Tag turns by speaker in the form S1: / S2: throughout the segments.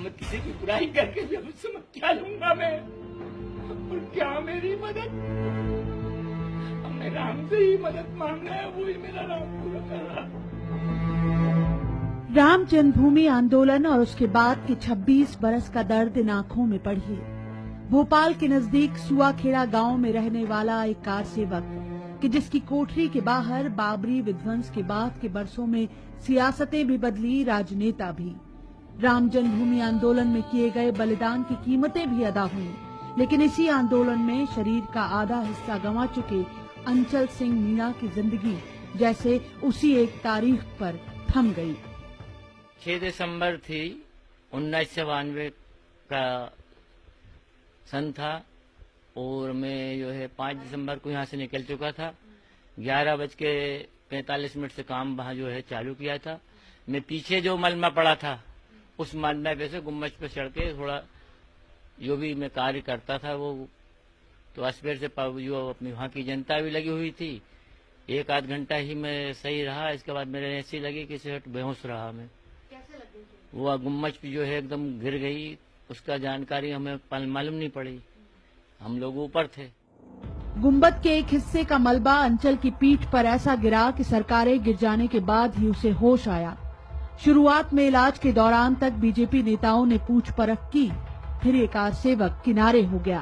S1: मैं किसी की बुराई करके जब उससे मैं क्या लूंगा मैं, और क्या मेरी मदद? हमें राम से ही मदद मांगना है, वो ही मेरा राम पूरा कर रहा।
S2: राम जन्मभूमि आंदोलन और उसके बाद के 26 बरस का दर्द इन आंखों में पढ़िए। भोपाल के नजदीक सुआखेड़ा गांव में रहने वाला एक कार सेवक कि जिसकी कोठरी के बाहर बाबरी विध्वंस के बाद के बरसों में सियासतें भी बदली, राजनेता भी। राम जन्मभूमि आंदोलन में किए गए बलिदान की कीमतें भी अदा हुई, लेकिन इसी आंदोलन में शरीर का आधा हिस्सा गंवा चुके अंचल सिंह मीणा की जिंदगी जैसे उसी एक तारीख पर थम गई।
S1: 6 दिसंबर थी 1992 का सन था, और मैं जो है 5 दिसंबर को यहाँ से निकल चुका था। 11:45 से काम वहाँ जो है चालू किया था। मैं पीछे जो मलमा पड़ा था उस मलमे पे से गुम्बज पे चढ़ के थोड़ा जो भी मैं कार्य करता था वो तो अस्पेर से जो अपनी वहाँ की जनता भी लगी हुई थी। 1 आध घंटा ही मैं सही रहा, इसके बाद मेरे ऐसी लगी कि सेठ बेहोश रहा मैं।
S2: कैसे लगी?
S1: वो गुम्बज पे जो है एकदम गिर गई, उसका जानकारी हमें मालूम नहीं पड़ी, हम लोग ऊपर थे।
S2: गुंबद के एक हिस्से का मलबा अंचल की पीठ पर ऐसा गिरा कि सरकारें गिर जाने के बाद ही उसे होश आया। शुरुआत में इलाज के दौरान तक बीजेपी नेताओं ने पूछ परख की, फिर ये कार सेवक किनारे हो गया।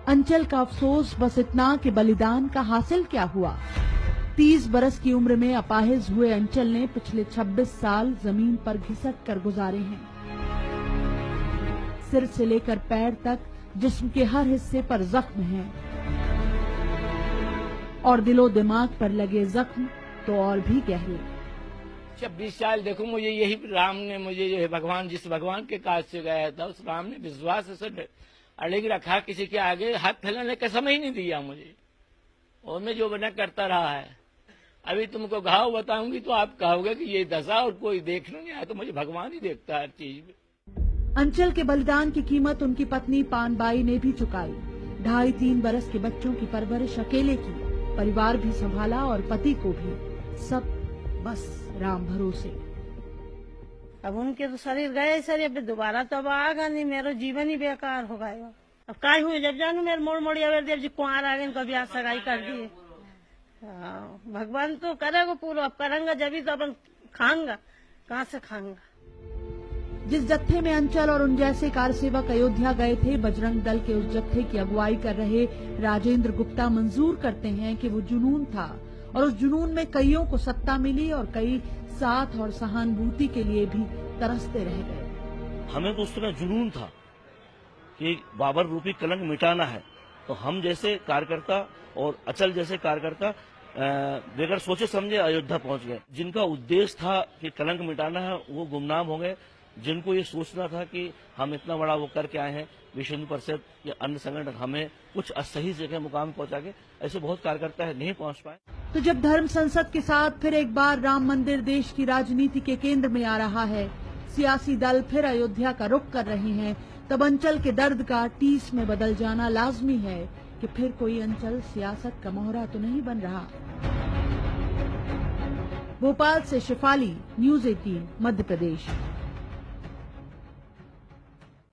S2: अंचल का अफसोस बस इतना कि बलिदान का हासिल क्या हुआ। 30 बरस की उम्र में अपाहिज हुए अंचल ने पिछले 26 साल जमीन पर घिसक कर गुजारे हैं। सिर से लेकर पैर तक जिस्म के हर हिस्से पर जख्म हैं, और दिलो दिमाग पर लगे जख्म तो और भी गहरे।
S1: 26 साल देखो, मुझे यही राम ने मुझे जो है भगवान, जिस भगवान के काज से गया था उस राम ने विश्वास से अड़ेग रखा, किसी के आगे हाथ फैलाने का समय ही नहीं दिया मुझे, और मैं जो बना करता रहा है। अभी तुमको घाव बताऊंगी तो आप कहोगे कि ये दशा और कोई देखने नहीं आया, तो मुझे भगवान ही देखता है हर चीज में।
S2: अंचल के बलिदान की कीमत उनकी पत्नी पानबाई ने भी चुकाई। 2.5-3 बरस के बच्चों की परवरिश अकेले की, परिवार भी संभाला और पति को भी, सब बस राम भरोसे।
S3: अब उनके तो शरीर गए सर, अब दोबारा तो अब आगा नहीं, मेरा जीवन ही बेकार हो गया। अब काय हुए जब जानू मेरे मोड़ मोड़ी अवेर देव जी कुआर आ गए, कभी आज सगाई कर दिए। भगवान तो करेगा पूरा, अब करेंगे जब ही तो अपन खाऊंगा, कहाँ से खाऊंगा।
S2: जिस जत्थे में अंचल और उन जैसे कार सेवक अयोध्या गए थे, बजरंग दल के उस जत्थे की अगुवाई कर रहे राजेंद्र गुप्ता मंजूर करते हैं कि वो जुनून था, और उस जुनून में कईयों को सत्ता मिली और कई साथ और सहानुभूति के लिए भी तरसते रह गए।
S4: हमें तो उस समय जुनून था कि बाबर रूपी कलंक मिटाना है, तो हम जैसे कार्यकर्ता और अचल जैसे कार्यकर्ता बगैर सोचे समझे अयोध्या पहुंच गए। जिनका उद्देश्य था कि कलंक मिटाना है वो गुमनाम हो गए। जिनको ये सोचना था कि हम इतना बड़ा वो करके आए हैं, विश्व हिंदू परिषद या अन्य संगठन हमें कुछ असही जगह मुकाम पहुंचा के, ऐसे बहुत कार्यकर्ता है नहीं पहुंच पाए।
S2: तो जब धर्म संसद के साथ फिर एक बार राम मंदिर देश की राजनीति के केंद्र में आ रहा है, सियासी दल फिर अयोध्या का रुख कर रहे हैं, तब अंचल के दर्द का टीस में बदल जाना लाजमी है कि फिर कोई अंचल सियासत का मोहरा तो नहीं बन रहा। भोपाल से शिफाली, न्यूज़ 18 मध्य प्रदेश।